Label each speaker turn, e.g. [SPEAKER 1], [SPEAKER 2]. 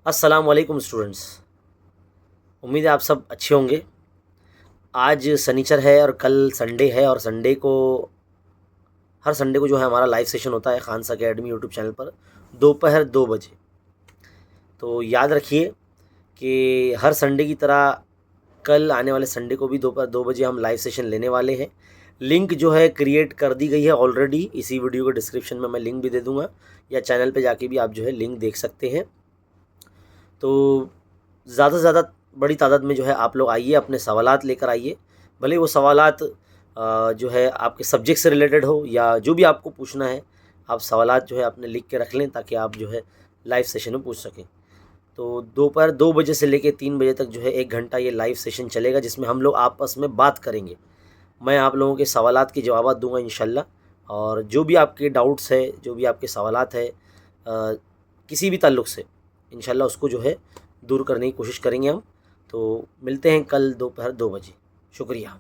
[SPEAKER 1] अस्सलाम वालेकुम स्टूडेंट्स। उम्मीद है आप सब अच्छे होंगे। आज सनीचर है और कल संडे है और हर संडे को जो है हमारा लाइव सेशन होता है खान्स अकेडमी यूट्यूब चैनल पर दोपहर 2 बजे। तो याद रखिए कि हर संडे की तरह कल आने वाले संडे को भी दोपहर 2 बजे हम लाइव सेशन लेने वाले हैं। लिंक जो है क्रिएट कर दी गई है ऑलरेडी। इसी वीडियो के डिस्क्रिप्शन में मैं लिंक भी दे दूँगा या चैनल पे जाके भी आप जो है लिंक देख सकते हैं। तो ज़्यादा से ज़्यादा बड़ी तादाद में जो है आप लोग आइए, अपने सवालात लेकर आइए। भले वो सवालात जो है आपके सब्जेक्ट से रिलेटेड हो या जो भी आपको पूछना है, आप सवालात जो है अपने लिख के रख लें ताकि आप जो है लाइव सेशन में पूछ सकें। तो दोपहर 2 बजे से लेकर 3 बजे तक जो है 1 घंटा ये लाइव सेशन चलेगा, जिसमें हम लोग आपस में बात करेंगे। मैं आप लोगों के सवालात के जवाब दूंगा इंशाल्लाह। और जो भी आपके डाउट्स है, जो भी आपके सवालात है किसी भी ताल्लुक़ से, इंशाल्लाह उसको जो है दूर करने की कोशिश करेंगे हम। तो मिलते हैं कल दोपहर 2 बजे। शुक्रिया।